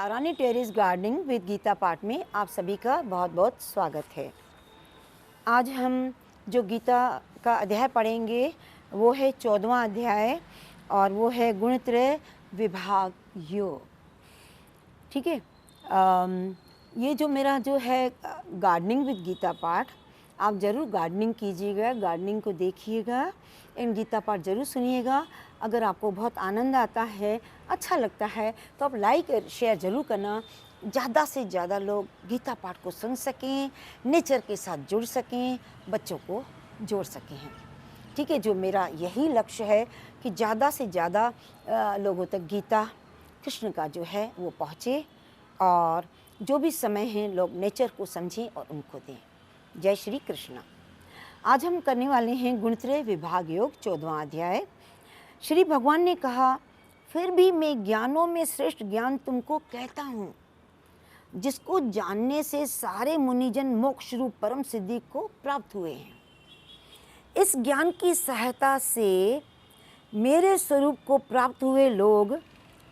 तारानी terrace gardening with Gita पाठ में आप सभी का बहुत बहुत स्वागत है। आज हम जो गीता का अध्याय पढ़ेंगे वो है 14वां अध्याय और वो है गुणत्रय विभाग योग। ठीक है। ये जो मेरा जो है गार्डनिंग विद गीता पाठ, आप ज़रूर गार्डनिंग कीजिएगा, गार्डनिंग को देखिएगा, इन गीता पाठ ज़रूर सुनिएगा। अगर आपको बहुत आनंद आता है, अच्छा लगता है तो आप लाइक और शेयर ज़रूर करना, ज़्यादा से ज़्यादा लोग गीता पाठ को सुन सकें, नेचर के साथ जुड़ सकें, बच्चों को जोड़ सकें। ठीक है, जो मेरा यही लक्ष्य है कि ज़्यादा से ज़्यादा लोगों तक गीता कृष्ण का जो है वो पहुँचे और जो भी समय है लोग नेचर को समझें और उनको दें। जय श्री कृष्ण। आज हम करने वाले हैं गुणत्रय विभाग योग 14वां अध्याय। श्री भगवान ने कहा, फिर भी मैं ज्ञानों में श्रेष्ठ ज्ञान तुमको कहता हूँ, जिसको जानने से सारे मुनिजन मोक्ष रूप परम सिद्धि को प्राप्त हुए हैं। इस ज्ञान की सहायता से मेरे स्वरूप को प्राप्त हुए लोग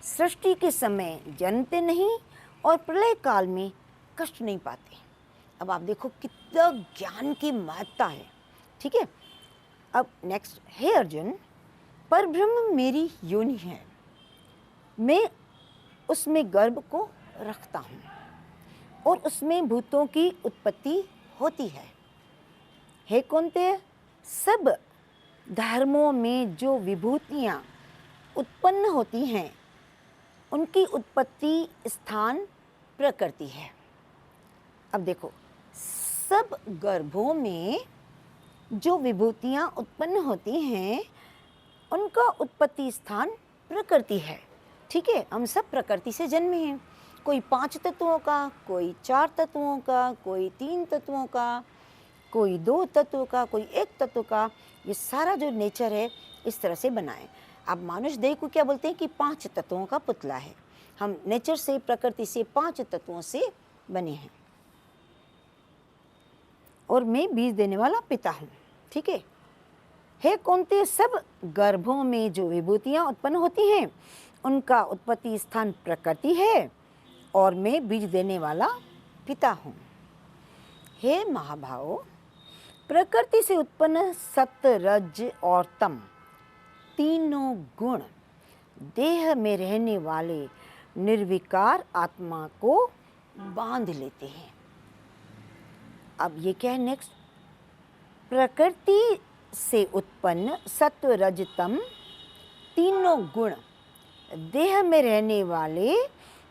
सृष्टि के समय जन्मते नहीं और प्रलय काल में कष्ट नहीं पाते। अब आप देखो कितना ज्ञान की महत्ता है। ठीक है। अब नेक्स्ट, हे अर्जुन, परब्रह्म मेरी योनि है, मैं उसमें गर्भ को रखता हूँ और उसमें भूतों की उत्पत्ति होती है। हे कौन्तेय, सब धर्मों में जो विभूतियाँ उत्पन्न होती हैं उनकी उत्पत्ति स्थान प्रकृति है। अब देखो, सब गर्भों में जो विभूतियाँ उत्पन्न होती हैं उनका उत्पत्ति स्थान प्रकृति है। ठीक है, हम सब प्रकृति से जन्मे हैं। कोई 5 तत्वों का, कोई 4 तत्वों का, कोई 3 तत्वों का, कोई 2 तत्वों का, कोई 1 तत्व का। ये सारा जो नेचर है इस तरह से बना है। अब मानुष देह को क्या बोलते हैं कि 5 तत्वों का पुतला है। हम नेचर से, प्रकृति से 5 तत्वों से बने हैं और मैं बीज देने वाला पिता हूँ। ठीक है। हे कौन्तेय, सब गर्भों में जो विभूतियाँ उत्पन्न होती हैं उनका उत्पत्ति स्थान प्रकृति है और मैं बीज देने वाला पिता हूँ। हे महाभावों, प्रकृति से उत्पन्न सत्व, रज और तम तीनों गुण देह में रहने वाले निर्विकार आत्मा को बांध लेते हैं। अब ये क्या है नेक्स्ट, प्रकृति से उत्पन्न सत्व, रज, तम तीनों गुण देह में रहने वाले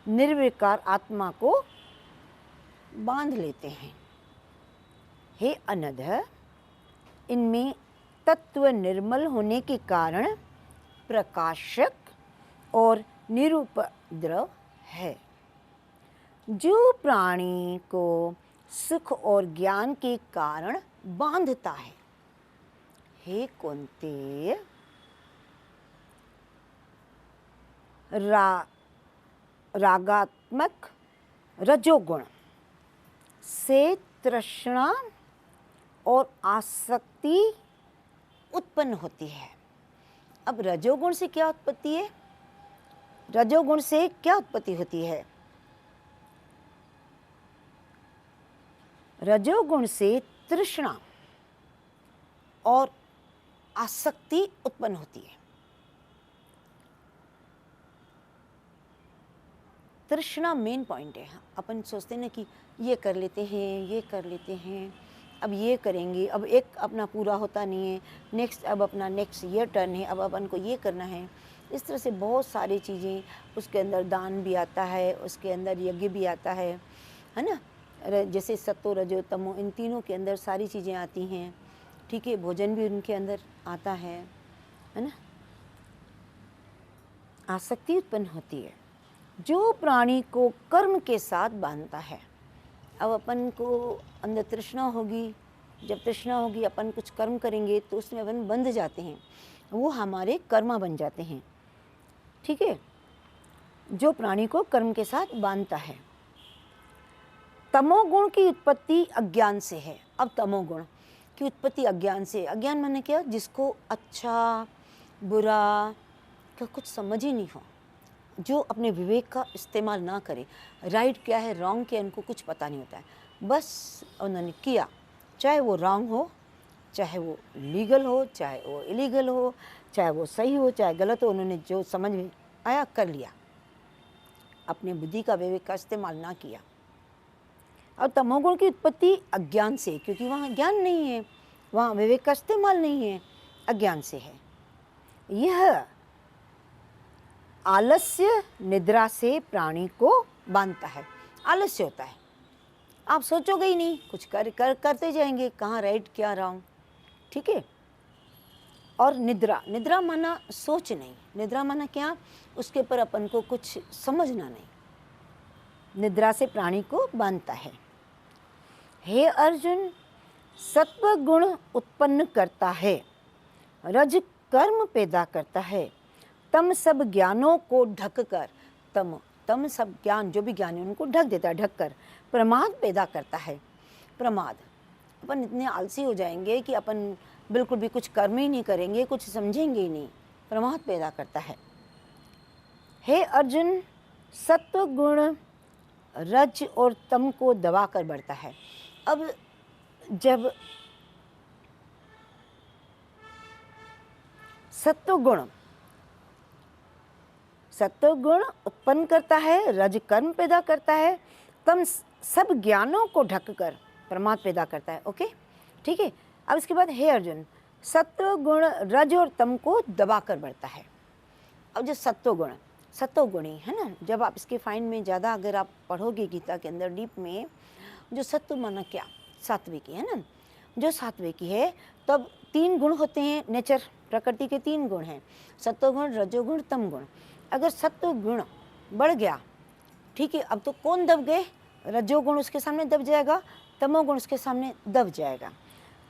निर्विकार आत्मा को बांध लेते हैं। हे अनध, इनमें तत्व निर्मल होने के कारण प्रकाशक और निरुपद्रव है, जो प्राणी को सुख और ज्ञान के कारण बांधता है। हे कौन्तेय, रागात्मक रजोगुण से तृष्णा और आसक्ति उत्पन्न होती है। अब रजोगुण से क्या उत्पत्ति है? रजोगुण से क्या उत्पत्ति होती है? रजोगुण से तृष्णा और आसक्ति उत्पन्न होती है। तृष्णा मेन पॉइंट है। अपन सोचते हैं ना कि ये कर लेते हैं, ये कर लेते हैं, अब ये करेंगे, अब एक अपना पूरा होता नहीं है, नेक्स्ट अब अपना नेक्स्ट ये टर्न है, अब अपन को ये करना है। इस तरह से बहुत सारी चीज़ें, उसके अंदर दान भी आता है, उसके अंदर यज्ञ भी आता है ना। जैसे सत्तो, रजो, तमो, इन तीनों के अंदर सारी चीज़ें आती हैं। ठीक है, भोजन भी उनके अंदर आता है ना। आसक्ति उत्पन्न होती है जो प्राणी को कर्म के साथ बांधता है। अब अपन को अंदर तृष्णा होगी, जब तृष्णा होगी अपन कुछ कर्म करेंगे तो उसमें अपन बंध जाते हैं, वो हमारे कर्मा बन जाते हैं। ठीक है, जो प्राणी को कर्म के साथ बांधता है। तमोगुण की उत्पत्ति अज्ञान से है। अब तमोगुण की उत्पत्ति अज्ञान से। अज्ञान माने क्या? जिसको अच्छा बुरा का कुछ समझ ही नहीं हो, जो अपने विवेक का इस्तेमाल ना करें, राइट क्या है रॉन्ग क्या है उनको कुछ पता नहीं होता है, बस उन्होंने किया, चाहे वो रॉन्ग हो, चाहे वो लीगल हो, चाहे वो इलीगल हो, चाहे वो सही हो, चाहे गलत हो, उन्होंने जो समझ में आया कर लिया, अपने बुद्धि का विवेक का इस्तेमाल ना किया। और तमोगुण की उत्पत्ति अज्ञान से, क्योंकि वहाँ ज्ञान नहीं है, वहाँ विवेक का इस्तेमाल नहीं है, अज्ञान से है। यह आलस्य निद्रा से प्राणी को बांधता है। आलस्य होता है, आप सोचोगे ही नहीं, कुछ करते जाएंगे, कहाँ राइट क्या रॉन्ग, ठीक है। और निद्रा, निद्रा माना सोच नहीं, निद्रा माना क्या, उसके ऊपर अपन को कुछ समझना नहीं। निद्रा से प्राणी को बांधता है। हे अर्जुन, सत्व गुण उत्पन्न करता है, रज कर्म पैदा करता है, तम सब ज्ञानों को ढककर, तम सब ज्ञान जो भी ज्ञान है उनको ढक देता है, ढककर प्रमाद पैदा करता है। प्रमाद, अपन इतने आलसी हो जाएंगे कि अपन बिल्कुल भी कुछ कर्म ही नहीं करेंगे, कुछ समझेंगे ही नहीं, प्रमाद पैदा करता है। हे अर्जुन, सत्व गुण रज और तम को दबा कर बढ़ता है। अब जब सत्व गुण उत्पन्न करता है, रज कर्म पैदा करता है, तम सब ज्ञानों को ढककर प्रमाद पैदा करता है। ओके, ठीक है। अब इसके बाद हे अर्जुन, सत्व गुण रज और तम को दबाकर बढ़ता है। अब जो सत्व गुणी है ना, जब आप इसके फाइन में ज़्यादा अगर आप पढ़ोगे गीता के अंदर डीप में, जो सत्व माना क्या, सात्विकी है ना, जो सात्विकी है तब 3 गुण होते हैं, नेचर प्रकृति के 3 गुण हैं, सत्वगुण, रजोगुण, तम गुण। अगर सत्व गुण बढ़ गया, ठीक है, अब तो कौन दब गए, रजोगुण उसके सामने दब जाएगा, तमोगुण उसके सामने दब जाएगा।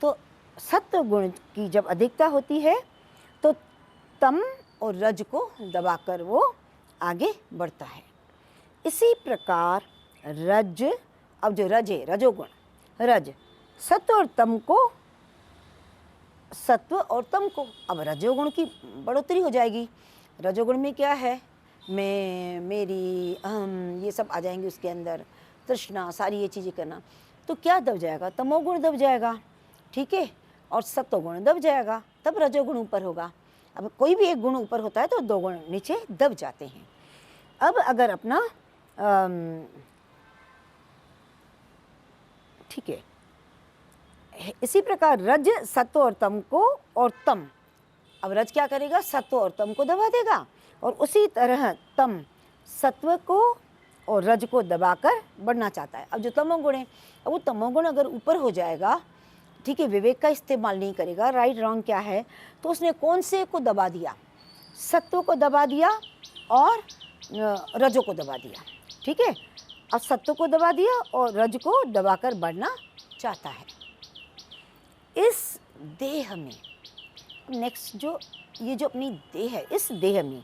तो सत्व गुण की जब अधिकता होती है तो तम और रज को दबाकर वो आगे बढ़ता है। इसी प्रकार रज, अब जो रज है, रजोगुण, रज सत्व और तम को, सत्व और तम को, अब रजोगुण की बढ़ोतरी हो जाएगी। रजोगुण में क्या है, मैं, मेरी, ये सब आ जाएंगे उसके अंदर, तृष्णा, सारी ये चीज़ें करना, तो क्या दब जाएगा, तमोगुण दब जाएगा, ठीक है, और सत्वगुण दब जाएगा, तब रजोगुण ऊपर होगा। अब कोई भी एक गुण ऊपर होता है तो 2 गुण नीचे दब जाते हैं। अब अगर अपना ठीक है, इसी प्रकार रज सत्व और तम को, और तम, अब रज क्या करेगा, सत्व और तम को दबा देगा, और उसी तरह तम सत्व को और रज को दबाकर बढ़ना चाहता है। अब जो तमोगुण है, अब वो तमोगुण अगर ऊपर हो जाएगा, ठीक है, विवेक का इस्तेमाल नहीं करेगा, राइट रॉन्ग क्या है, तो उसने कौन से को दबा दिया, सत्व को दबा दिया और रजो को दबा दिया, ठीक है। अब सत्व को दबा दिया और रज को दबाकर बढ़ना चाहता है। इस देह में नेक्स्ट जो ये जो अपनी देह है, इस देह में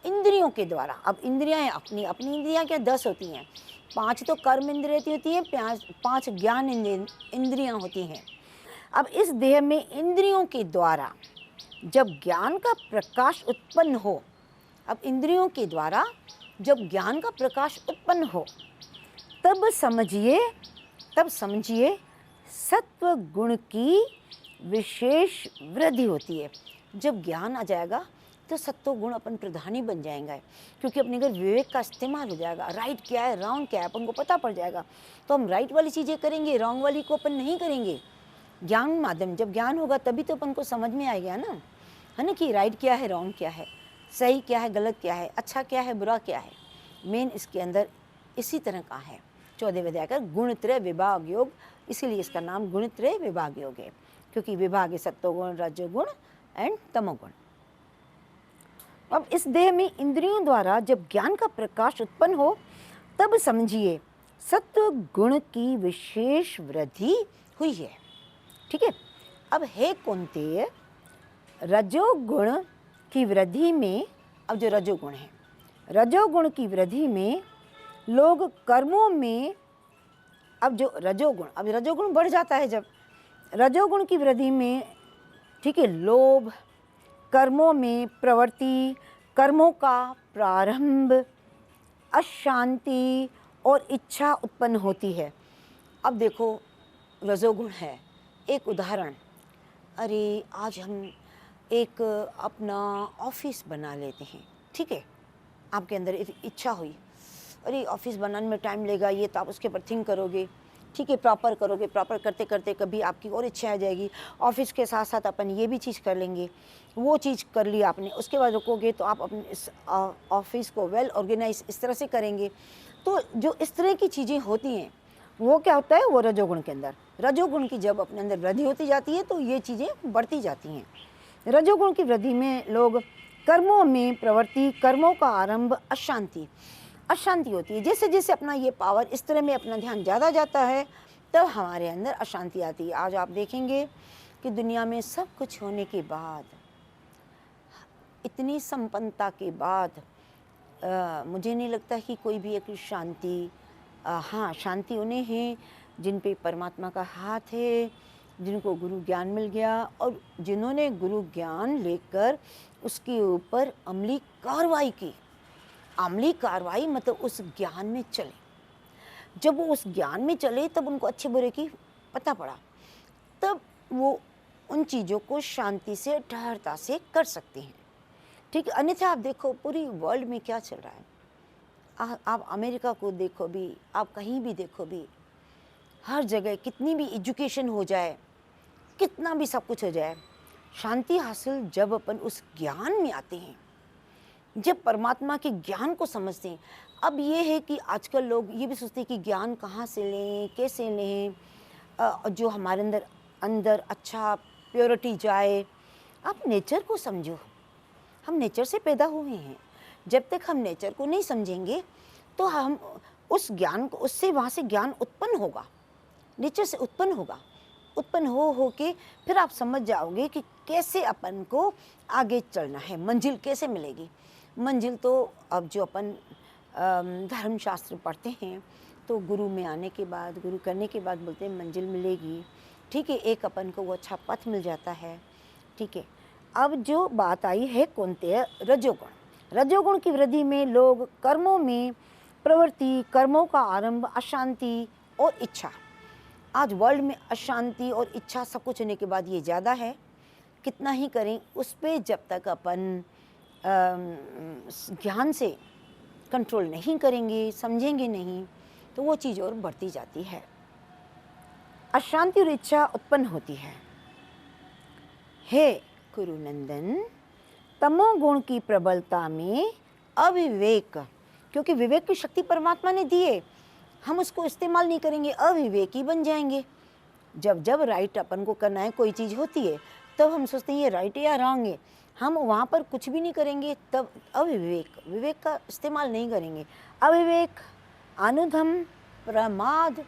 इंद्रियों के द्वारा, अब इंद्रियां अपनी अपनी इंद्रियां क्या 10 होती हैं, 5 तो कर्म इंद्रिय होती है, 5 ज्ञान इंद्रियां होती हैं। अब इस देह में इंद्रियों के द्वारा जब ज्ञान का प्रकाश उत्पन्न हो, अब इंद्रियों के द्वारा जब ज्ञान का प्रकाश उत्पन्न हो, तब समझिए सत्व गुण की विशेष वृद्धि होती है। जब ज्ञान आ जाएगा तो सत्व गुण अपन प्रधानी बन जाएंगे, क्योंकि अपने घर विवेक का इस्तेमाल हो जाएगा, राइट क्या है रॉन्ग क्या है अपन को पता पड़ जाएगा, तो हम राइट वाली चीज़ें करेंगे, रॉन्ग वाली को अपन नहीं करेंगे। ज्ञान माध्यम, जब ज्ञान होगा तभी तो अपन को समझ में आएगा ना, है ना, कि राइट क्या है रॉन्ग क्या है, सही क्या है गलत क्या है, अच्छा क्या है बुरा क्या है। मेन इसके अंदर इसी तरह का है 14वें अध्याय का गुणत्रय विभाग योग, इसीलिए इसका नाम गुणत्रय विभाग योग है, क्योंकि विभाग है सत्वगुण, रजोगुण एंड तमोगुण। अब इस देह में इंद्रियों द्वारा जब ज्ञान का प्रकाश उत्पन्न हो, तब समझिए सत्व गुण की विशेष वृद्धि हुई है, ठीक है। अब हे कुंती, रजोगुण की वृद्धि में, अब जो रजोगुण है, रजोगुण की वृद्धि में लोग कर्मों में, अब जो रजोगुण बढ़ जाता है, जब रजोगुण की वृद्धि में, ठीक है, लोभ, कर्मों में प्रवृत्ति, कर्मों का प्रारंभ, अशांति और इच्छा उत्पन्न होती है। अब देखो, रजोगुण है, एक उदाहरण, अरे आज हम एक अपना ऑफिस बना लेते हैं, ठीक है, आपके अंदर इच्छा हुई, अरे ऑफिस बनाने में टाइम लेगा, ये तो आप उसके ऊपर थिंक करोगे, ठीक है, प्रॉपर करोगे, प्रॉपर करते करते कभी आपकी और इच्छा आ जाएगी, ऑफिस के साथ साथ अपन ये भी चीज़ कर लेंगे, वो चीज़ कर ली आपने, उसके बाद रुकोगे तो आप अपने इस ऑफिस को वेल ऑर्गेनाइज इस तरह से करेंगे। तो जो इस तरह की चीज़ें होती हैं वो क्या होता है, वो रजोगुण के अंदर, रजोगुण की जब अपने अंदर वृद्धि होती जाती है तो ये चीज़ें बढ़ती जाती हैं। रजोगुण की वृद्धि में लोग कर्मों में प्रवृत्ति, कर्मों का आरंभ, अशांति होती है। जैसे जैसे अपना ये पावर इस तरह में अपना ध्यान ज़्यादा जाता है तब हमारे अंदर अशांति आती है। आज आप देखेंगे कि दुनिया में सब कुछ होने के बाद, इतनी संपन्नता के बाद मुझे नहीं लगता कि कोई भी एक शांति, हाँ शांति उन्हें है जिन पे परमात्मा का हाथ है, जिनको गुरु ज्ञान मिल गया और जिन्होंने गुरु ज्ञान लेकर उसके ऊपर अमली कार्रवाई की। अमली कार्रवाई मतलब उस ज्ञान में चले, जब वो उस ज्ञान में चले तब उनको अच्छे बुरे की पता पड़ा, तब वो उन चीज़ों को शांति से, ठहरता से कर सकते हैं, ठीक है। अन्यथा आप देखो पूरी वर्ल्ड में क्या चल रहा है, आप अमेरिका को देखो भी, आप कहीं भी देखो भी, हर जगह कितनी भी एजुकेशन हो जाए, कितना भी सब कुछ हो जाए, शांति हासिल जब अपन उस ज्ञान में आते हैं, जब परमात्मा के ज्ञान को समझते हैं। अब ये है कि आजकल लोग ये भी सोचते हैं कि ज्ञान कहाँ से लें, कैसे लें, जो हमारे अंदर अच्छा प्योरिटी जाए। आप नेचर को समझो, हम नेचर से पैदा हुए हैं, जब तक हम नेचर को नहीं समझेंगे तो हम उस ज्ञान को, उससे वहाँ से ज्ञान उत्पन्न होगा, नेचर से उत्पन्न होगा, उत्पन्न हो के फिर आप समझ जाओगे कि कैसे अपन को आगे चलना है, मंजिल कैसे मिलेगी। मंजिल तो अब जो अपन धर्मशास्त्र पढ़ते हैं तो गुरु में आने के बाद, गुरु करने के बाद बोलते हैं मंजिल मिलेगी, ठीक है, एक अपन को वो अच्छा पथ मिल जाता है, ठीक है। अब जो बात आई है कौनते रजोगुण, रजोगुण की वृद्धि में लोग कर्मों में प्रवृत्ति, कर्मों का आरंभ, अशांति और इच्छा। आज वर्ल्ड में अशांति और इच्छा सब कुछ होने के बाद ये ज़्यादा है, कितना ही करें उस पर जब तक अपन ज्ञान से कंट्रोल नहीं करेंगे, समझेंगे नहीं, तो वो चीज़ और बढ़ती जाती है, अशांति और इच्छा उत्पन्न होती है। हे कुरुनंदन, तमोगुण की प्रबलता में अविवेक, क्योंकि विवेक की शक्ति परमात्मा ने दी है, हम उसको इस्तेमाल नहीं करेंगे, अविवेकी बन जाएंगे। जब जब राइट अपन को करना है, कोई चीज़ होती है तब हम सोचते हैं ये राइट है या रॉन्ग है, हम वहाँ पर कुछ भी नहीं करेंगे, तब अविवेक, विवेक का इस्तेमाल नहीं करेंगे। अविवेक, अनुधम, प्रमाद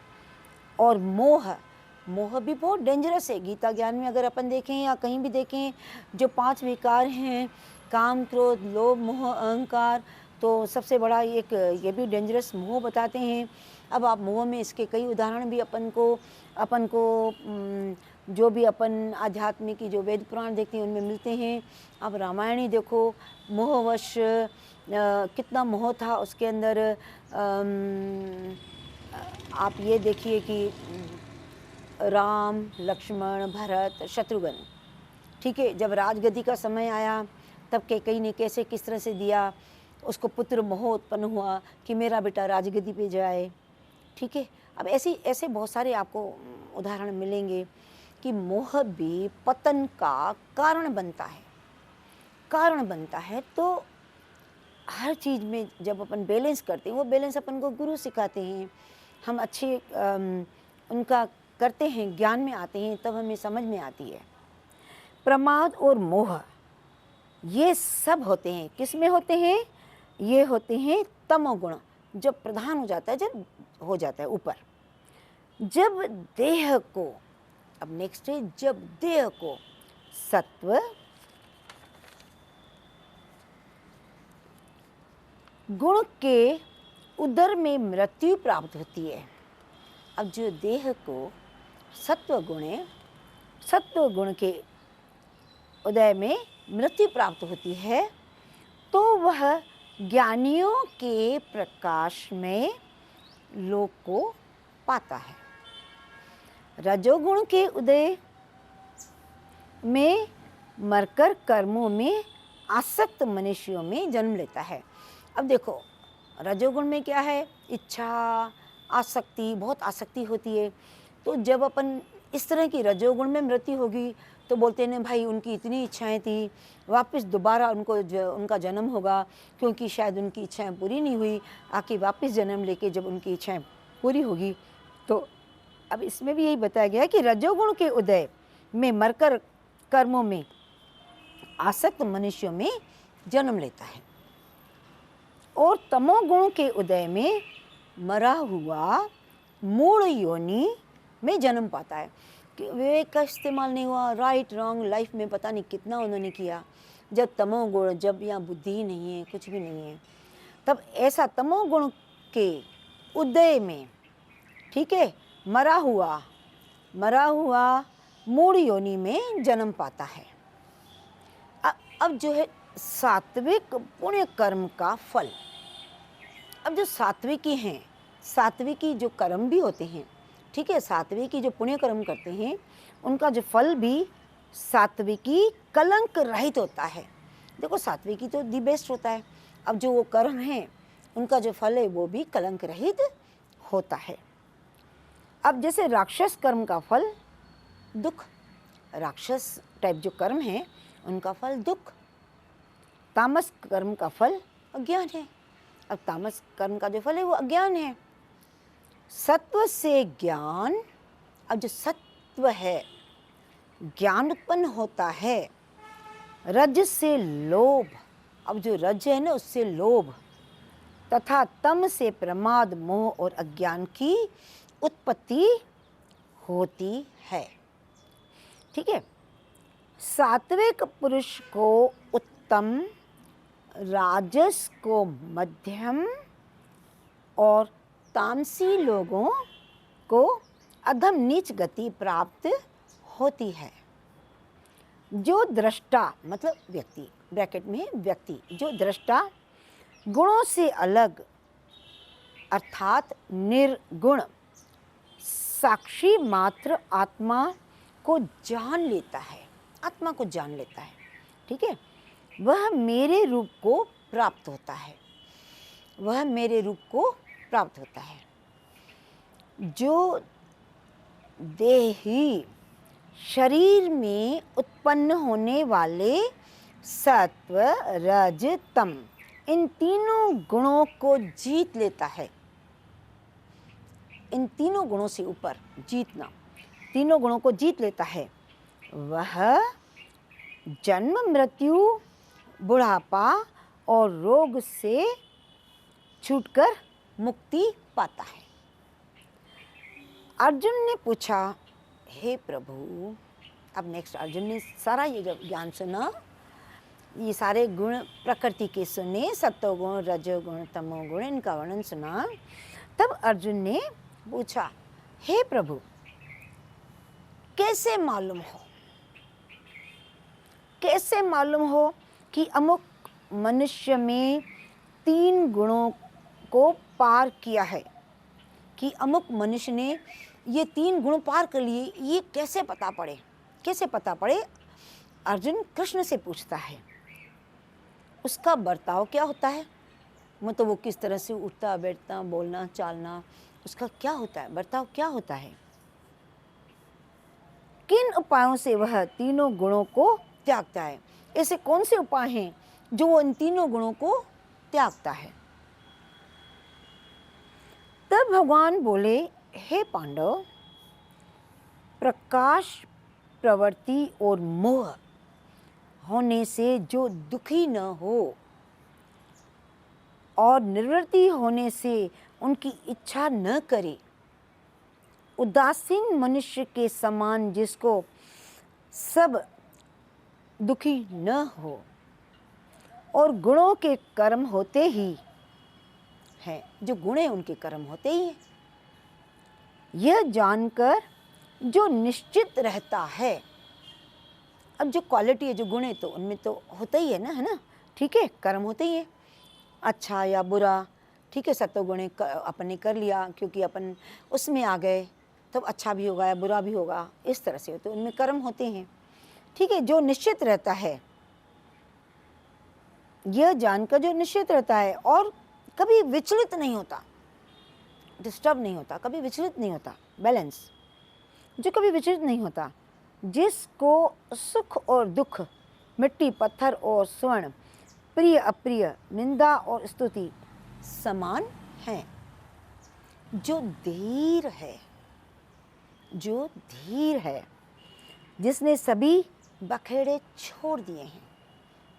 और मोह। मोह भी बहुत डेंजरस है। गीता ज्ञान में अगर अपन देखें या कहीं भी देखें, जो 5 विकार हैं, काम, क्रोध, लोभ, मोह, अहंकार, तो सबसे बड़ा एक ये भी डेंजरस मोह बताते हैं। अब आप मोह में इसके कई उदाहरण भी अपन को जो भी अपन आध्यात्मिक की जो वेद पुराण देखते हैं उनमें मिलते हैं। अब रामायण ही देखो, मोहवश कितना मोह था उसके अंदर। आप ये देखिए कि राम, लक्ष्मण, भरत, शत्रुघ्न, ठीक है, जब राजगद्दी का समय आया तब कैकेयी ने कैसे किस तरह से दिया, उसको पुत्र मोह उत्पन्न हुआ कि मेरा बेटा राजगद्दी पे जाए, ठीक है। अब ऐसे बहुत सारे आपको उदाहरण मिलेंगे कि मोह भी पतन का कारण बनता है। तो हर चीज़ में जब अपन बैलेंस करते हैं, वो बैलेंस अपन को गुरु सिखाते हैं, हम अच्छे उनका करते हैं, ज्ञान में आते हैं, तब हमें समझ में आती है। प्रमाद और मोह ये सब होते हैं, किस में होते हैं? ये होते हैं तमोगुण, जब प्रधान हो जाता है, जब हो जाता है ऊपर। जब देह को, अब नेक्स्ट है, जब देह को सत्व, गुण के उदर में मृत्यु प्राप्त होती है। अब जो देह को सत्व गुण के उदय में मृत्यु प्राप्त होती है, तो वह ज्ञानियों के प्रकाश में लोक को पाता है। रजोगुण के उदय में मरकर कर्मों में आसक्त मनुष्यों में जन्म लेता है। अब देखो, रजोगुण में क्या है? इच्छा, आसक्ति, बहुत आसक्ति होती है। तो जब अपन इस तरह की रजोगुण में मृत्यु होगी तो बोलते हैं भाई उनकी इतनी इच्छाएं थी, वापस दोबारा उनका जन्म होगा, क्योंकि शायद उनकी इच्छाएं पूरी नहीं हुई, आके वापस जन्म लेके जब उनकी इच्छाएं पूरी होगी। तो अब इसमें भी यही बताया गया कि रजोगुण के उदय में मरकर कर्मों में आसक्त मनुष्यों में जन्म लेता है, और तमोगुण के उदय में मरा हुआ मूढ़ योनि में जन्म पाता है। कि विवेक का इस्तेमाल नहीं हुआ, राइट रॉन्ग लाइफ में पता नहीं कितना उन्होंने किया। जब तमोगुण, जब यहाँ बुद्धि ही नहीं है, कुछ भी नहीं है, तब ऐसा तमोगुण के उदय में, ठीक है, मरा हुआ मूढ़ योनि में जन्म पाता है। अब जो है सात्विक पुण्य कर्म का फल। अब जो सात्विकी हैं, सात्विकी जो कर्म भी होते हैं, ठीक है, सात्विकी जो पुण्य कर्म करते हैं, उनका जो फल भी सात्विकी कलंक रहित होता है। देखो, सात्विकी तो दी बेस्ट होता है। अब जो वो कर्म हैं, उनका जो फल है वो भी कलंक रहित होता है। अब जैसे राक्षस कर्म का फल दुख, राक्षस टाइप जो कर्म है उनका फल दुख। तामस कर्म का फल अज्ञान है। अब तामस कर्म का जो फल है वो अज्ञान है। सत्व से ज्ञान, अब जो सत्व है ज्ञान उत्पन्न होता है। रज से लोभ, अब जो रज है ना उससे लोभ, तथा तम से प्रमाद, मोह और अज्ञान की उत्पत्ति होती है। ठीक है, सात्विक पुरुष को उत्तम, राजस को मध्यम और तामसी लोगों को अधम नीच गति प्राप्त होती है। जो दृष्टा, मतलब व्यक्ति, ब्रैकेट में व्यक्ति, जो दृष्टा गुणों से अलग अर्थात निर्गुण साक्षी मात्र आत्मा को जान लेता है, आत्मा को जान लेता है, ठीक है, वह मेरे रूप को प्राप्त होता है, वह मेरे रूप को प्राप्त होता है। जो देही शरीर में उत्पन्न होने वाले सत्व, रज, तम, इन तीनों गुणों को जीत लेता है, इन तीनों गुणों से ऊपर जीतना, तीनों गुणों को जीत लेता है, वह जन्म, मृत्यु, बुढ़ापा और रोग से छूटकर मुक्ति पाता है। अर्जुन ने पूछा, हे प्रभु, अब नेक्स्ट अर्जुन ने सारा ये जब ज्ञान सुना, ये सारे गुण प्रकृति के सुने, सत्वगुण, रजोगुण, तमोगुण, इनका वर्णन सुना, तब अर्जुन ने पूछा, हे प्रभु, कैसे मालूम हो, कैसे मालूम हो कि अमुक मनुष्य में 3 गुणों को पार किया है, कि अमुक मनुष्य ने ये 3 गुण पार कर लिए, ये कैसे पता पड़े, कैसे पता पड़े? अर्जुन कृष्ण से पूछता है। उसका बर्ताव क्या होता है, मतलब वो किस तरह से उठता बैठता, बोलना चालना, उसका क्या होता है, बर्ताव क्या होता है? किन उपायों से वह तीनों गुणों को त्यागता है? ऐसे कौन से उपाय हैं जो वो इन तीनों गुणों को त्यागता है? तब भगवान बोले, हे पांडव, प्रकाश, प्रवृत्ति और मोह होने से जो दुखी न हो और निवृत्ति होने से उनकी इच्छा न करे, उदासीन मनुष्य के समान जिसको सब दुखी न हो और गुणों के कर्म होते ही हैं, जो गुण है उनके कर्म होते ही हैं, यह जानकर जो निश्चित रहता है। अब जो क्वालिटी है, जो गुण है, तो उनमें तो होता ही है ना, है ना, ठीक है, कर्म होते ही हैं, अच्छा या बुरा, ठीक है। सत्वगुण अपन ने कर लिया क्योंकि अपन उसमें आ गए, तब अच्छा भी होगा या बुरा भी होगा, इस तरह से तो उनमें कर्म होते हैं, ठीक है। जो निश्चित रहता है, यह जानकर जो निश्चित रहता है और कभी विचलित नहीं होता, डिस्टर्ब नहीं होता, कभी विचलित नहीं होता, बैलेंस, जो कभी विचलित नहीं होता, जिसको सुख और दुख, मिट्टी पत्थर और स्वर्ण, प्रिय अप्रिय, निंदा और स्तुति समान हैं, जो धीर है, जो धीर है, जिसने सभी बखेड़े छोड़ दिए हैं,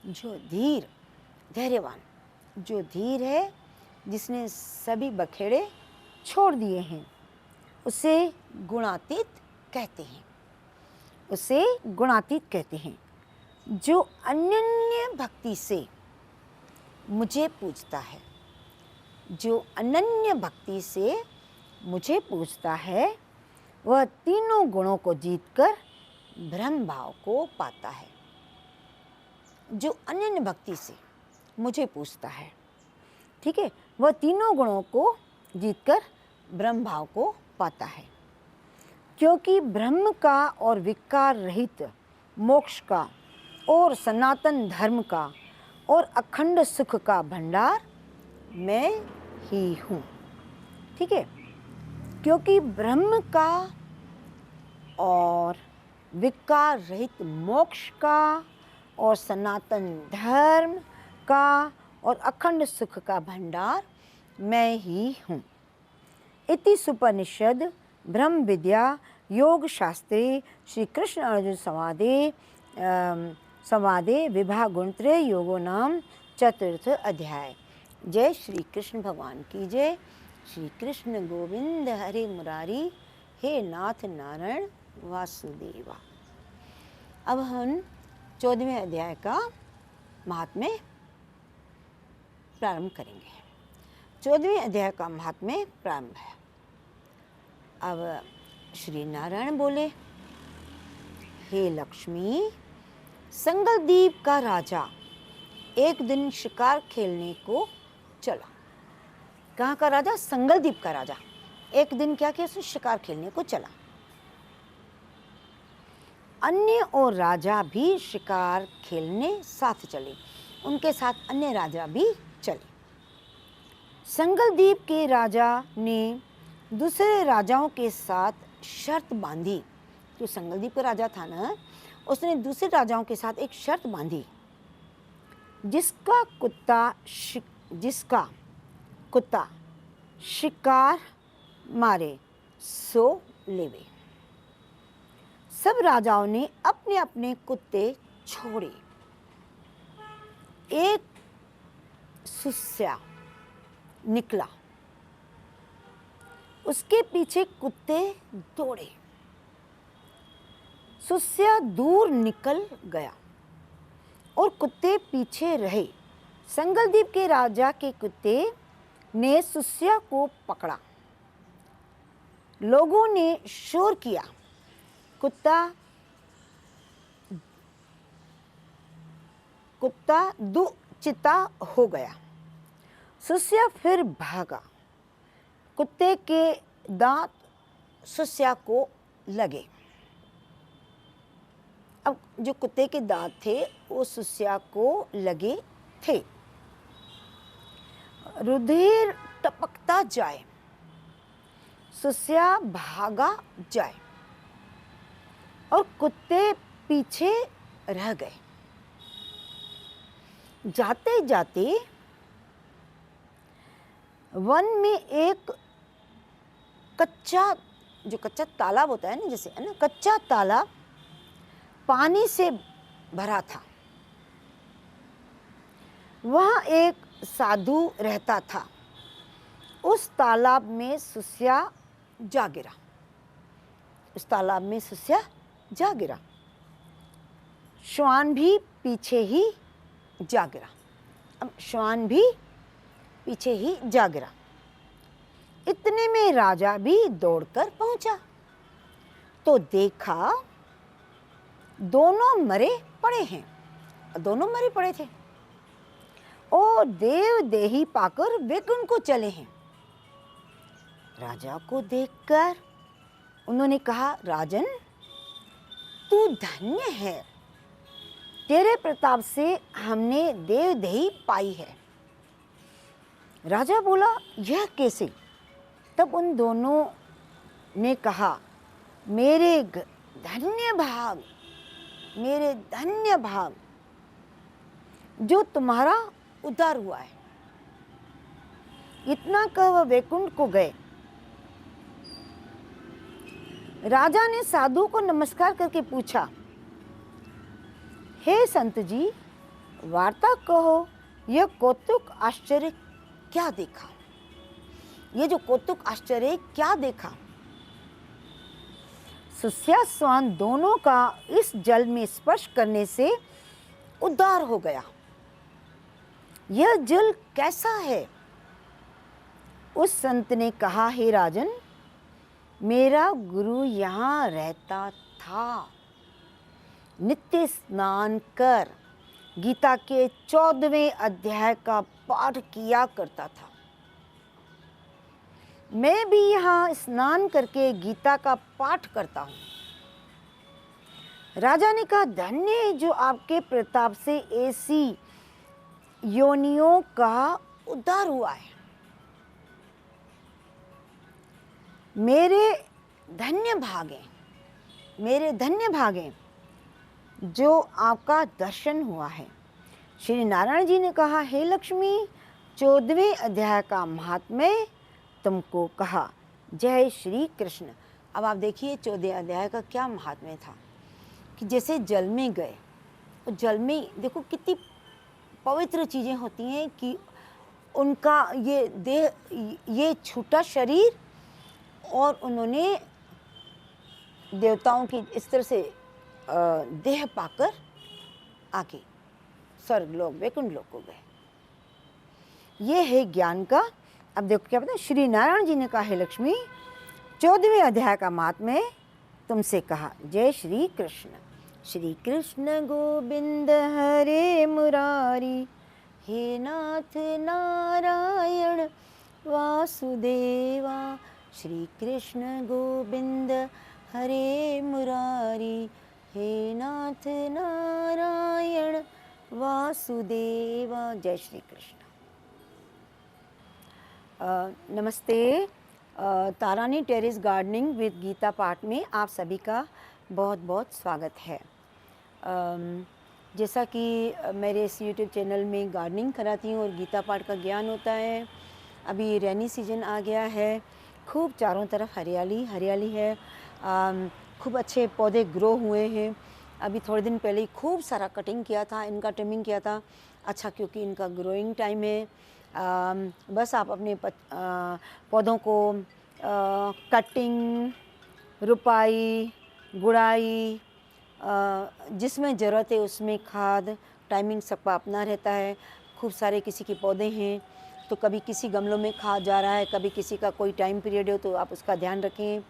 जो धीर, धैर्यवान, जो धीर है, जिसने सभी बखेड़े छोड़ दिए हैं, उसे गुणातीत कहते हैं, उसे गुणातीत कहते हैं। जो अनन्य भक्ति से मुझे पूजता है, जो अनन्य भक्ति से मुझे पूजता है, वह तीनों गुणों को जीतकर ब्रह्म भाव को पाता है। जो अनन्य भक्ति से मुझे पूजता है, ठीक है, वह तीनों गुणों को जीतकर ब्रह्म भाव को पाता है। क्योंकि ब्रह्म का और विकार रहित मोक्ष का और सनातन धर्म का और अखंड सुख का भंडार मैं ही हूँ, ठीक है। क्योंकि ब्रह्म का और विकार रहित मोक्ष का और सनातन धर्म का और अखंड सुख का भंडार मैं ही हूँ। इति सुपनिषद ब्रह्म विद्या योग शास्त्रे श्री कृष्ण अर्जुन संवादे विभाग गुणत्रय योगो नाम चतुर्थ अध्याय। जय श्री कृष्ण भगवान की जय। श्री कृष्ण गोविंद हरे मुरारी, हे नाथ नारायण वासुदेवा। अब हम 14वें अध्याय का महात्म्य प्रारंभ करेंगे। 14वें अध्याय का महात्म्य प्रारंभ है। अब श्री नारायण बोले, हे लक्ष्मी, संगलदीप का राजा एक दिन शिकार खेलने को चला। कहाँ का राजा? संगलदीप का राजा एक दिन क्या किया? उसने शिकार खेलने को चला। अन्य और राजा भी शिकार खेलने साथ चले, उनके साथ अन्य राजा भी चले। संगलदीप के राजा ने दूसरे राजाओं के साथ शर्त बांधी। जो संगलदीप का राजा था ना, उसने दूसरे राजाओं के साथ एक शर्त बांधी, जिसका कुत्ता शिकार मारे सो लेवे। सब राजाओं ने अपने अपने कुत्ते छोड़े। एक सुस्या निकला, उसके पीछे कुत्ते दौड़े। सुस्या दूर निकल गया और कुत्ते पीछे रहे। संगलदीप के राजा के कुत्ते ने सुस्या को पकड़ा। लोगों ने शोर किया, कुत्ता दुचिता हो गया। सुस्या फिर भागा। कुत्ते के दांत सुस्या को लगे। अब जो कुत्ते के दांत थे वो सुस्या को लगे थे। रुधिर टपकता जाए, सुस्या भागा जाए और कुत्ते पीछे रह गए। जाते जाते वन में एक कच्चा तालाब होता है ना, जैसे है ना, कच्चा तालाब पानी से भरा था। वहाँ एक साधु रहता था। उस तालाब में सुस्या जा गिरा। उस तालाब में सुस्या जा गिरा। श्वान भी पीछे ही जा गिरा। अब श्वान भी पीछे ही जा गिरा। इतने में राजा भी दौड़कर पहुंचा तो देखा दोनों मरे पड़े हैं। दोनों मरे पड़े थे। और देव देही पाकर वैकुंठ को चले हैं। राजा को देखकर उन्होंने कहा, राजन तू धन्य है, तेरे प्रताप से हमने देव देही पाई है। राजा बोला, यह कैसे? तब उन दोनों ने कहा, मेरे धन्य भाग, मेरे धन्य भाग, जो तुम्हारा उद्धार हुआ है। इतना कह वह वैकुंठ को गए। राजा ने साधु को नमस्कार करके पूछा, हे संत जी, वार्ता कहो, यह कौतुक आश्चर्य क्या देखा? ये जो कौतुक आश्चर्य क्या देखा? सुस्या स्वान दोनों का इस जल में स्पर्श करने से उद्धार हो गया। यह जल कैसा है? उस संत ने कहा, हे राजन, मेरा गुरु यहाँ रहता था, नित्य स्नान कर गीता के 14वें अध्याय का पाठ किया करता था। मैं भी यहाँ स्नान करके गीता का पाठ करता हूँ। राजा ने कहा, धन्य है जो आपके प्रताप से ऐसी योनियों का उद्धार हुआ है। मेरे धन्य भागे, मेरे धन्य भागे जो आपका दर्शन हुआ है। श्री नारायण जी ने कहा, हे लक्ष्मी, 14वें अध्याय का महात्म्य तुमको कहा। जय श्री कृष्ण। अब आप देखिए 14 अध्याय का क्या महात्म्य था कि जैसे जल में गए, और जल में देखो कितनी पवित्र चीज़ें होती हैं कि उनका ये देह, ये छोटा शरीर, और उन्होंने देवताओं की इस तरह से देह पाकर आगे स्वर्ग लोक वैकुंठ लोक को गए। ये है ज्ञान का। अब देखो क्या बताए, श्री नारायण जी ने कहा, है लक्ष्मी, 14वें अध्याय का महात्म्य तुमसे कहा। जय श्री कृष्ण। श्री कृष्ण गोविंद हरे मुरारी, हे नाथ नारायण वासुदेवा। श्री कृष्ण गोविंद हरे मुरारी, हे नाथ नारायण वासुदेवा। जय श्री कृष्ण। नमस्ते। तारानी टेरेस गार्डनिंग विद गीता पाठ में आप सभी का बहुत बहुत स्वागत है। जैसा कि मेरे इस यूट्यूब चैनल में गार्डनिंग कराती हूँ और गीता पाठ का ज्ञान होता है। अभी रेनी सीजन आ गया है, खूब चारों तरफ हरियाली हरियाली है। खूब अच्छे पौधे ग्रो हुए हैं। अभी थोड़े दिन पहले ही खूब सारा कटिंग किया था, इनका ट्रिमिंग किया था। अच्छा, क्योंकि इनका ग्रोइंग टाइम है। बस आप अपने पौधों को कटिंग, रुपाई, गुड़ाई, जिसमें ज़रूरत है उसमें खाद, टाइमिंग सबका अपना रहता है। खूब सारे किसी के पौधे हैं तो कभी किसी गमलों में खाद जा रहा है, कभी किसी का कोई टाइम पीरियड हो तो आप उसका ध्यान रखें।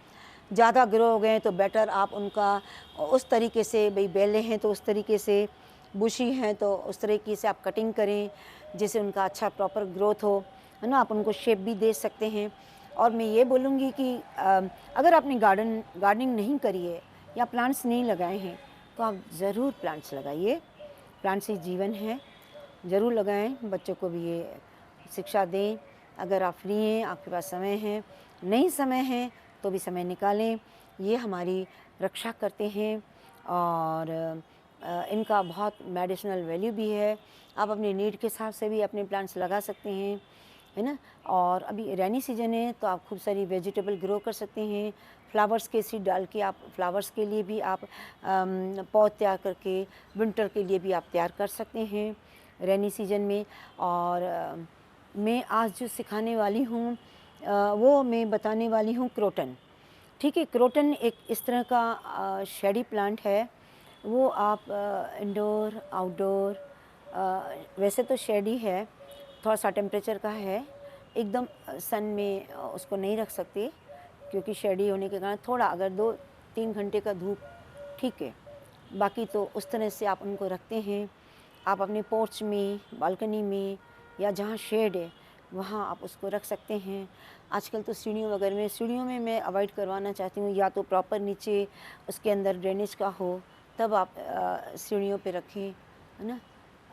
ज़्यादा ग्रो हो गए तो बेटर आप उनका उस तरीके से, भाई बेले हैं तो उस तरीके से, बुशी हैं तो उस तरीके से आप कटिंग करें जिससे उनका अच्छा प्रॉपर ग्रोथ हो, है ना। आप उनको शेप भी दे सकते हैं। और मैं ये बोलूँगी कि अगर आपने गार्डनिंग नहीं करी है या प्लांट्स नहीं लगाए हैं तो आप ज़रूर प्लांट्स लगाइए। प्लांट्स ही जीवन है, ज़रूर लगाएं। बच्चों को भी ये शिक्षा दें। अगर आप फ्री हैं, आपके पास समय है, नहीं समय है तो भी समय निकालें। ये हमारी रक्षा करते हैं और इनका बहुत मेडिसिनल वैल्यू भी है। आप अपने नीड के हिसाब से भी अपने प्लांट्स लगा सकते हैं, है ना। और अभी रेनी सीजन है तो आप खूब सारी वेजिटेबल ग्रो कर सकते हैं। फ्लावर्स के सीड डाल के आप फ्लावर्स के लिए भी आप पौध तैयार करके विंटर के लिए भी आप तैयार कर सकते हैं रेनी सीजन में। और मैं आज जो सिखाने वाली हूँ वो मैं बताने वाली हूँ क्रोटन। ठीक है, क्रोटन एक इस तरह का शेडी प्लांट है। वो आप इंडोर आउटडोर, वैसे तो शेडी है, थोड़ा सा टेम्परेचर का है, एकदम सन में उसको नहीं रख सकते क्योंकि शेडी होने के कारण थोड़ा अगर 2-3 घंटे का धूप ठीक है। बाकी तो उस तरह से आप उनको रखते हैं आप अपने पोर्च में, बालकनी में या जहाँ शेड है वहाँ आप उसको रख सकते हैं। आजकल तो सीढ़ियों वगैरह में, सीढ़ियों में मैं अवॉइड करवाना चाहती हूँ, या तो प्रॉपर नीचे उसके अंदर ड्रेनेज का हो तब आप सीढ़ियों पे रखें, है ना।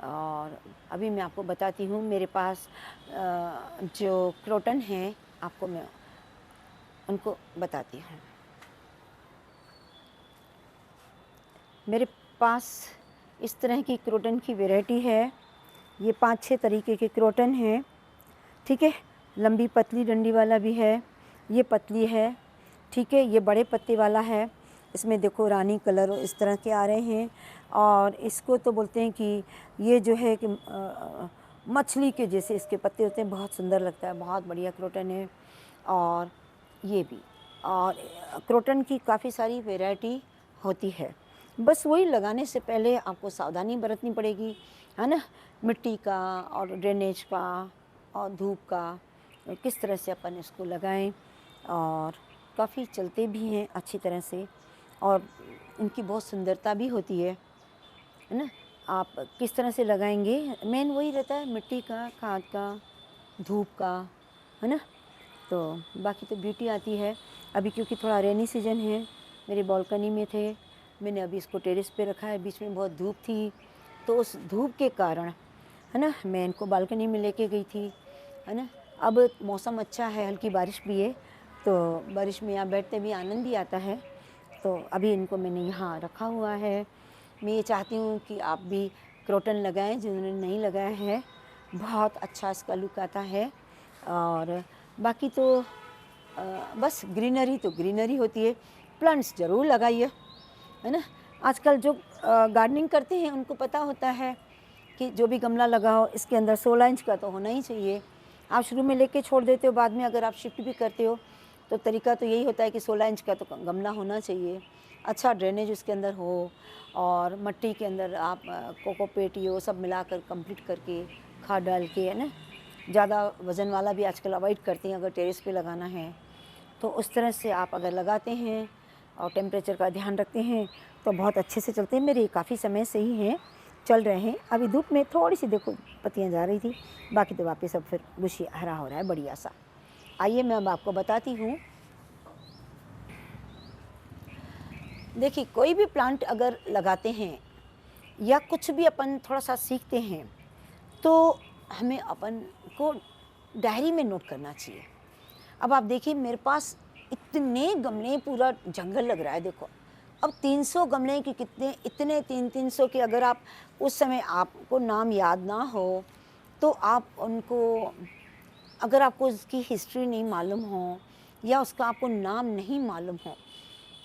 और अभी मैं आपको बताती हूँ, मेरे पास जो क्रोटन हैं आपको मैं उनको बताती हूँ। मेरे पास इस तरह की क्रोटन की वैरायटी है। ये 5-6 तरीके के क्रोटन हैं, ठीक है। लंबी पतली डंडी वाला भी है, ये पतली है, ठीक है। ये बड़े पत्ते वाला है, इसमें देखो रानी कलर इस तरह के आ रहे हैं। और इसको तो बोलते हैं कि ये जो है कि मछली के जैसे इसके पत्ते होते हैं, बहुत सुंदर लगता है, बहुत बढ़िया क्रोटन है। और ये भी, और क्रोटन की काफ़ी सारी वैरायटी होती है। बस वही लगाने से पहले आपको सावधानी बरतनी पड़ेगी, है ना। मिट्टी का और ड्रेनेज का और धूप का, किस तरह से अपन इसको लगाएं। और काफ़ी चलते भी हैं अच्छी तरह से, और इनकी बहुत सुंदरता भी होती है ना। आप किस तरह से लगाएंगे, मेन वही रहता है, मिट्टी का, खाद का, धूप का, है ना। तो बाकी तो ब्यूटी आती है। अभी क्योंकि थोड़ा रेनी सीजन है, मेरे बालकनी में थे, मैंने अभी इसको टेरेस पे रखा है। बीच में बहुत धूप थी, तो उस धूप के कारण, है ना, मैं इनको बालकनी में लेके गई थी, है ना। अब मौसम अच्छा है, हल्की बारिश भी है, तो बारिश में यहाँ बैठते भी आनंद भी आता है। तो अभी इनको मैंने यहाँ रखा हुआ है। मैं ये चाहती हूँ कि आप भी क्रोटन लगाएं, जिन्होंने नहीं लगाया है। बहुत अच्छा इसका लुक आता है। और बाकी तो बस ग्रीनरी तो ग्रीनरी होती है। प्लांट्स ज़रूर लगाइए, है ना। आजकल जो गार्डनिंग करते हैं उनको पता होता है कि जो भी गमला लगाओ इसके अंदर 16 इंच का तो होना ही चाहिए। आप शुरू में लेके छोड़ देते हो, बाद में अगर आप शिफ्ट भी करते हो तो तरीका तो यही होता है कि 16 इंच का तो गमला होना चाहिए। अच्छा ड्रेनेज उसके अंदर हो, और मट्टी के अंदर आप कोकोपीट ये वो सब मिलाकर कंप्लीट करके, खाद डाल के, है ना। ज़्यादा वज़न वाला भी आजकल अवॉइड करते हैं अगर टेरेस पे लगाना है। तो उस तरह से आप अगर लगाते हैं और टेम्परेचर का ध्यान रखते हैं तो बहुत अच्छे से चलते हैं। मेरे काफ़ी समय से ही हैं, चल रहे हैं। अभी धूप में थोड़ी सी देखो पत्तियाँ जा रही थी, बाकी तो वापस अब फिर बुशी हरा हो रहा है बढ़िया सा। आइए मैं अब आपको बताती हूँ। देखिए, कोई भी प्लांट अगर लगाते हैं या कुछ भी अपन थोड़ा सा सीखते हैं तो हमें अपन को डायरी में नोट करना चाहिए। अब आप देखिए, मेरे पास इतने गमले, पूरा जंगल लग रहा है। देखो, अब 300 गमले के कितने, इतने 300 के, अगर आप उस समय आपको नाम याद ना हो तो आप उनको, अगर आपको उसकी हिस्ट्री नहीं मालूम हो या उसका आपको नाम नहीं मालूम हो,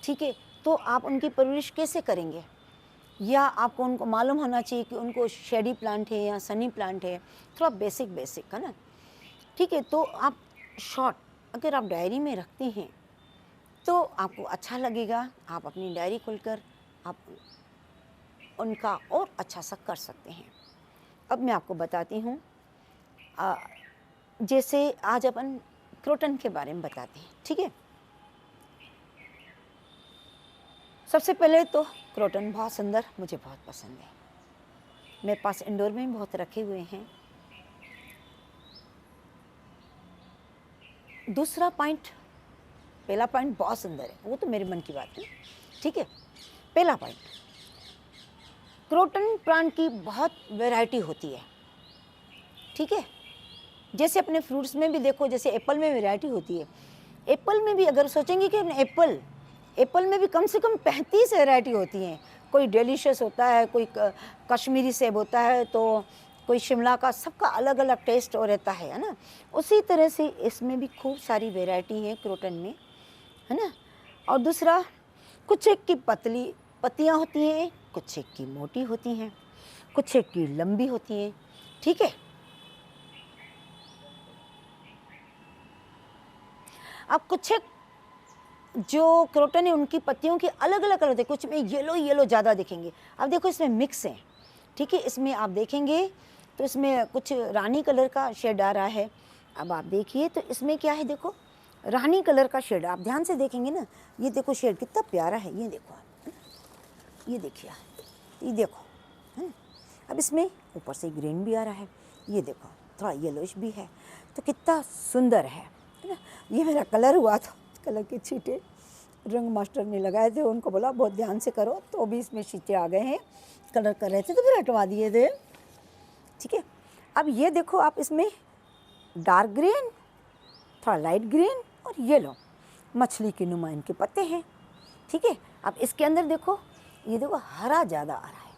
ठीक है, तो आप उनकी परवरिश कैसे करेंगे। या आपको उनको मालूम होना चाहिए कि उनको शेडी प्लांट है या सनी प्लांट है, थोड़ा बेसिक है ना, ठीक है। तो आप शॉर्ट अगर आप डायरी में रखते हैं तो आपको अच्छा लगेगा। आप अपनी डायरी खोलकर आप उनका और अच्छा सा कर सकते हैं। अब मैं आपको बताती हूँ, जैसे आज अपन क्रोटन के बारे में बताते हैं, ठीक है। सबसे पहले तो क्रोटन बहुत सुंदर, मुझे बहुत पसंद है। मेरे पास इंडोर में बहुत रखे हुए हैं। दूसरा पॉइंट, पहला पॉइंट बहुत सुंदर है, वो तो मेरे मन की बात है, ठीक है। पहला पॉइंट, क्रोटन प्लांट की बहुत वैरायटी होती है, ठीक है। जैसे अपने फ्रूट्स में भी देखो, जैसे एप्पल में वैरायटी होती है। एप्पल में भी अगर सोचेंगे कि एप्पल में भी कम से कम 35 वैरायटी होती हैं। कोई डिलीशियस होता है, कोई कश्मीरी सेब होता है, तो कोई शिमला का, सबका अलग अलग टेस्ट और रहता है ना। उसी तरह से इसमें भी खूब सारी वैरायटी है क्रोटन में, है ना। और दूसरा, कुछ एक की पतली पत्तियाँ होती हैं, कुछ एक की मोटी होती हैं, कुछ एक की लंबी होती हैं, ठीक है। अब कुछ एक जो क्रोटन है उनकी पत्तियों की अलग अलग कलर होते हैं, कुछ में येलो ज़्यादा दिखेंगे। अब देखो इसमें मिक्स है, ठीक है। इसमें आप देखेंगे तो इसमें कुछ रानी कलर का शेड आ रहा है। अब आप देखिए तो इसमें क्या है, देखो रानी कलर का शेड, आप ध्यान से देखेंगे ना, ये देखो शेड कितना प्यारा है, ये देखो, ये देखिए, ये देखो, है ना। अब इसमें ऊपर से ग्रीन भी आ रहा है, ये देखो थोड़ा येलोइश भी है, तो कितना सुंदर है ना। ये मेरा कलर हुआ था, कलर के छींटे रंग मास्टर ने लगाए थे, उनको बोला बहुत ध्यान से करो, तो भी इसमें छींटे आ गए हैं। कलर कर रहे थे तो फिर हटवा दिए थे। ठीक है, अब ये देखो आप इसमें डार्क ग्रीन, थोड़ा लाइट ग्रीन और येलो मछली के नुमा के पत्ते हैं। ठीक है, अब इसके अंदर देखो, ये देखो हरा ज़्यादा आ रहा है,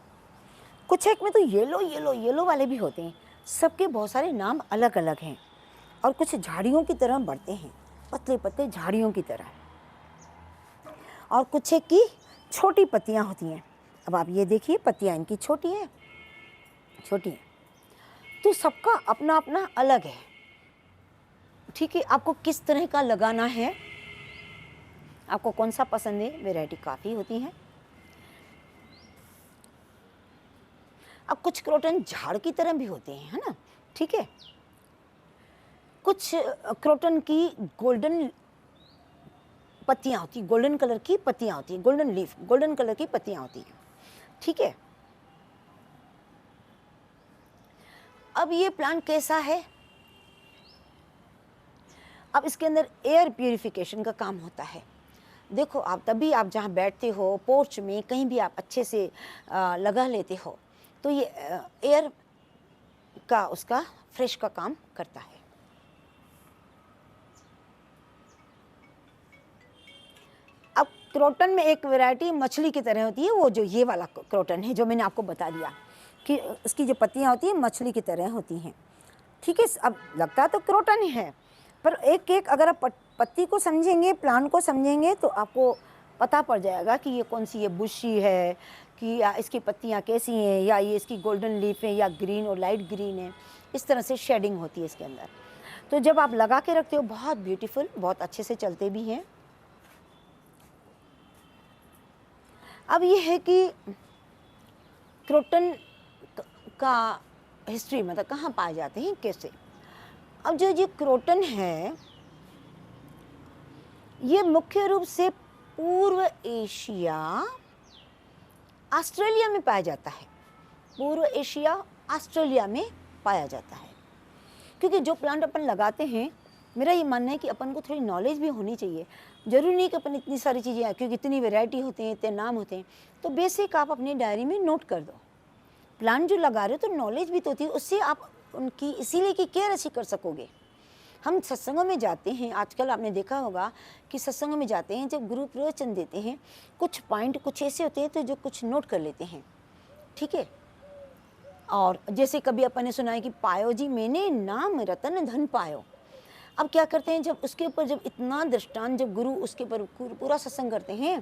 कुछ एक में तो येलो येलो येलो वाले भी होते हैं। सबके बहुत सारे नाम अलग अलग हैं और कुछ झाड़ियों की तरह बढ़ते हैं, पतले पतले झाड़ियों की तरह, और कुछ एक की छोटी पत्तियां होती हैं। अब आप ये देखिए, पत्तियां इनकी छोटी है, छोटी है, तो सबका अपना अपना अलग है। ठीक है, आपको किस तरह का लगाना है, आपको कौन सा पसंद है, वैरायटी काफ़ी होती है। अब कुछ क्रोटन झाड़ की तरह भी होते हैं, है ना। ठीक है, कुछ क्रोटन की गोल्डन पत्तियां होती, गोल्डन कलर की पत्तियां होती हैं, गोल्डन लीफ, गोल्डन कलर की पत्तियां होती हैं। ठीक है, अब ये प्लांट कैसा है, अब इसके अंदर एयर प्यूरिफिकेशन का काम होता है। देखो आप तभी आप जहाँ बैठते हो, पोर्च में कहीं भी आप अच्छे से लगा लेते हो, तो ये एयर का उसका फ्रेश का काम करता है। अब क्रोटन में एक वैरायटी मछली की तरह होती है, वो जो ये वाला क्रोटन है जो मैंने आपको बता दिया कि उसकी जो पत्तियाँ होती हैं मछली की तरह होती हैं। ठीक है, अब लगता तो क्रोटन ही है, पर एक एक अगर आप पत्ती को समझेंगे, प्लांट को समझेंगे, तो आपको पता पड़ जाएगा कि ये कौन सी, ये बुशी है कि या इसकी पत्तियाँ कैसी हैं, या ये इसकी गोल्डन लीफ है, या ग्रीन और लाइट ग्रीन है। इस तरह से शेडिंग होती है इसके अंदर। तो जब आप लगा के रखते हो, बहुत ब्यूटीफुल, बहुत अच्छे से चलते भी हैं। अब ये है कि क्रोटन का हिस्ट्री, मतलब कहाँ पाए जाते हैं, कैसे। अब जो ये क्रोटन है, ये मुख्य रूप से पूर्व एशिया, ऑस्ट्रेलिया में पाया जाता है। पूर्व एशिया, ऑस्ट्रेलिया में पाया जाता है। क्योंकि जो प्लांट अपन लगाते हैं, मेरा ये मानना है कि अपन को थोड़ी नॉलेज भी होनी चाहिए। जरूरी नहीं कि अपन इतनी सारी चीज़ें, क्योंकि इतनी वैरायटी होते हैं, इतने नाम होते हैं, तो बेसिक आप अपनी डायरी में नोट कर दो। प्लांट जो लगा रहे हो तो नॉलेज भी तो होती है, उससे आप उनकी इसीलिए की केयर अच्छी कर सकोगे। हम सत्संगों में जाते हैं, आजकल आपने देखा होगा कि सत्संगों में जाते हैं, जब गुरु प्रवचन देते हैं, कुछ पॉइंट कुछ ऐसे होते हैं तो जो कुछ नोट कर लेते हैं। ठीक है, और जैसे कभी अपन ने सुना है कि पायो जी मैंने नाम रतन धन पायो। अब क्या करते हैं, जब उसके ऊपर जब इतना दृष्टांत, जब गुरु उसके ऊपर पूरा सत्संग करते हैं,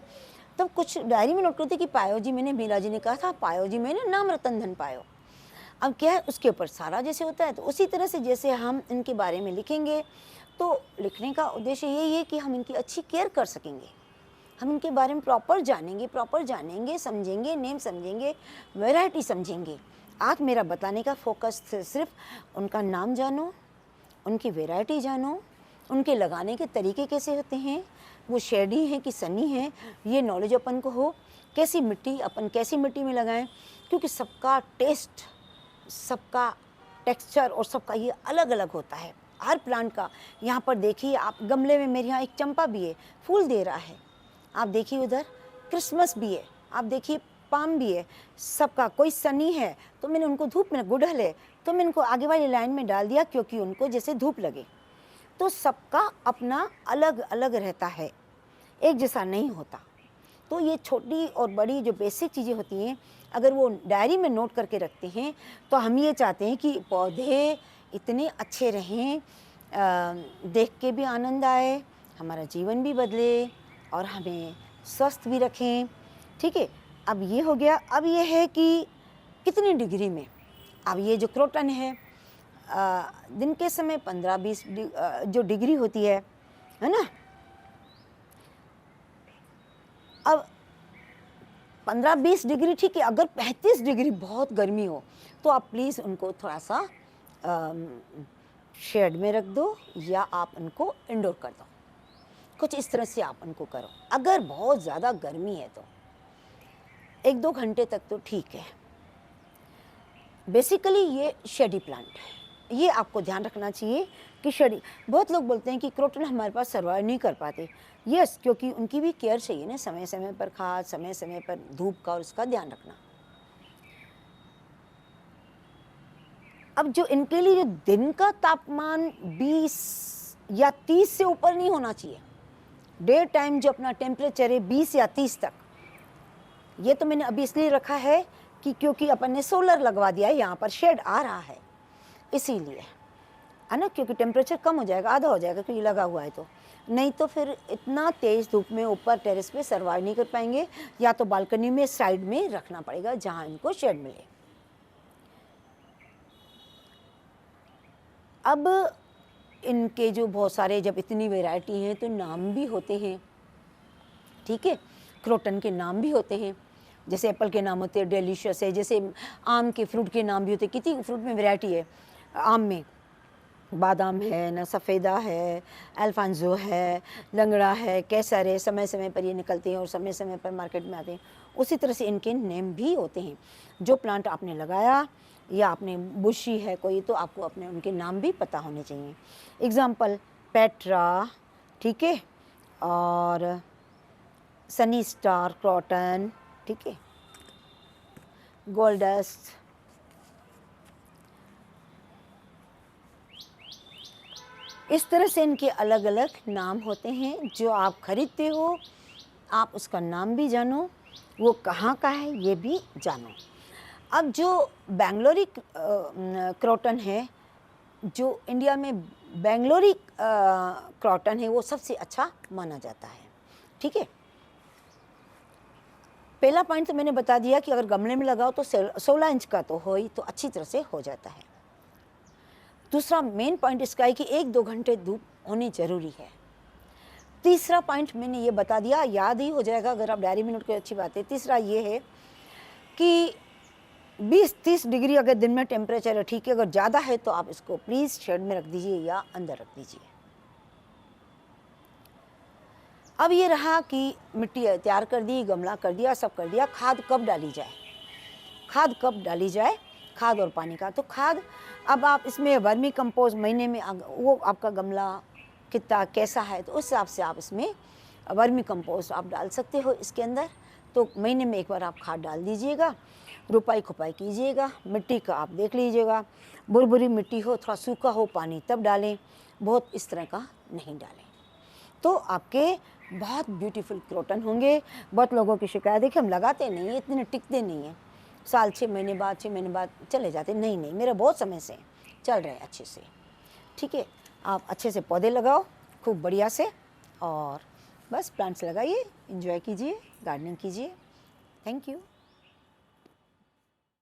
तब कुछ डायरी में नोट करते कि पायो जी मैंने, मीरा जी ने कहा था पायो जी मैंने नाम रतन धन पायो। अब क्या है, उसके ऊपर सारा जैसे होता है, तो उसी तरह से जैसे हम इनके बारे में लिखेंगे, तो लिखने का उद्देश्य यही है कि हम इनकी अच्छी केयर कर सकेंगे, हम इनके बारे में प्रॉपर जानेंगे, समझेंगे, नेम समझेंगे, वैरायटी समझेंगे। आज मेरा बताने का फोकस सिर्फ उनका नाम जानो, उनकी वैरायटी जानो, उनके लगाने के तरीके कैसे होते हैं, वो शेडी हैं कि सनी हैं, ये नॉलेज अपन को हो। कैसी मिट्टी, अपन कैसी मिट्टी में लगाएं, क्योंकि सबका टेस्ट, सबका टेक्सचर और सबका ये अलग अलग होता है, हर प्लांट का। यहाँ पर देखिए आप, गमले में मेरे यहाँ एक चंपा भी है, फूल दे रहा है। आप देखिए उधर क्रिसमस भी है, आप देखिए पाम भी है। सबका कोई सनी है तो मैंने उनको धूप में, गुड़हल है तो मैंने उनको आगे वाली लाइन में डाल दिया, क्योंकि उनको जैसे धूप लगे। तो सबका अपना अलग अलग रहता है, एक जैसा नहीं होता। तो ये छोटी और बड़ी जो बेसिक चीज़ें होती हैं, अगर वो डायरी में नोट करके रखते हैं, तो हम ये चाहते हैं कि पौधे इतने अच्छे रहें, देख के भी आनंद आए, हमारा जीवन भी बदले और हमें स्वस्थ भी रखें। ठीक है, अब ये हो गया। अब ये है कि कितनी डिग्री में, अब ये जो क्रोटन है, दिन के समय 15-20 जो डिग्री होती है ना। अब 15-20 डिग्री ठीक है, अगर 35 डिग्री बहुत गर्मी हो तो आप प्लीज़ उनको थोड़ा सा शेड में रख दो, या आप उनको इंडोर कर दो, कुछ इस तरह से आप उनको करो। अगर बहुत ज़्यादा गर्मी है तो 1-2 घंटे तक तो ठीक है। बेसिकली ये शेडी प्लांट है, ये आपको ध्यान रखना चाहिए कि शेडी। बहुत लोग बोलते हैं कि क्रोटन हमारे पास सर्वाइव नहीं कर पाते। यस, क्योंकि उनकी भी केयर चाहिए ना, समय समय पर खाद, समय समय पर धूप का और उसका ध्यान रखना। अब जो इनके लिए जो दिन का तापमान 20 या 30 से ऊपर नहीं होना चाहिए। डे टाइम जो अपना टेम्परेचर है 20 या 30 तक। ये तो मैंने अभी इसलिए रखा है कि क्योंकि अपन ने सोलर लगवा दिया है, यहाँ पर शेड आ रहा है इसीलिए, है ना, क्योंकि टेम्परेचर कम हो जाएगा, आधा हो जाएगा क्योंकि लगा हुआ है। तो नहीं तो फिर इतना तेज़ धूप में ऊपर टेरेस पे सर्वाइव नहीं कर पाएंगे, या तो बालकनी में साइड में रखना पड़ेगा जहाँ इनको शेड मिले। अब इनके जो बहुत सारे, जब इतनी वैरायटी हैं तो नाम भी होते हैं, ठीक है। क्रोटन के नाम भी होते हैं, जैसे एप्पल के नाम होते हैं डिलीशियस है, जैसे आम के फ्रूट के नाम भी होते हैं। कितनी फ्रूट में वैरायटी है। आम में बादाम है ना, सफ़ेदा है, अल्फांजो है, लंगड़ा है, केसर है। समय समय पर ये निकलते हैं और समय समय पर मार्केट में आते हैं। उसी तरह से इनके नेम भी होते हैं। जो प्लांट आपने लगाया या आपने बुशी है कोई, तो आपको अपने उनके नाम भी पता होने चाहिए। एग्जाम्पल पेट्रा, ठीक है, और सनी स्टार क्रोटन, ठीक है, गोल्डस्ट, इस तरह से इनके अलग अलग नाम होते हैं। जो आप खरीदते हो आप उसका नाम भी जानो, वो कहाँ का है ये भी जानो। अब जो बेंगलोरी क्रोटन है, जो इंडिया में बेंगलोरी क्रोटन है, वो सबसे अच्छा माना जाता है, ठीक है। पहला पॉइंट तो मैंने बता दिया कि अगर गमले में लगाओ तो 16 इंच का तो हो ही, तो अच्छी तरह से हो जाता है। दूसरा मेन पॉइंट इसका है कि 1-2 घंटे धूप होनी ज़रूरी है। तीसरा पॉइंट मैंने ये बता दिया, याद ही हो जाएगा अगर आप डायरी में नोट करें, अच्छी बात है। तीसरा ये है कि 20-30 डिग्री अगर दिन में टेम्परेचर है, ठीक है। अगर ज़्यादा है तो आप इसको प्लीज़ शेड में रख दीजिए या अंदर रख दीजिए। अब ये रहा कि मिट्टी तैयार कर दी, गमला कर दिया, सब कर दिया। खाद कब डाली जाए, खाद कब डाली जाए, खाद और पानी का। तो खाद, अब आप इसमें वर्मी कंपोस्ट महीने में, वो आपका गमला कितना कैसा है तो उस हिसाब से आप इसमें वर्मी कंपोस्ट आप डाल सकते हो इसके अंदर। तो महीने में एक बार आप खाद डाल दीजिएगा, रुपाई खुपाई कीजिएगा। मिट्टी का आप देख लीजिएगा, बुरबुरी मिट्टी हो, थोड़ा सूखा हो पानी तब डालें, बहुत इस तरह का नहीं डालें। तो आपके बहुत ब्यूटीफुल क्रोटन होंगे। बहुत लोगों की शिकायत है कि हम लगाते नहीं हैं, इतने टिकते नहीं हैं, साल 6 महीने बाद 6 महीने बाद चले जाते। नहीं नहीं, मेरा बहुत समय से चल रहे हैं अच्छे से, ठीक है। आप अच्छे से पौधे लगाओ खूब बढ़िया से, और बस प्लांट्स लगाइए, एंजॉय कीजिए, गार्डनिंग कीजिए। Thank you.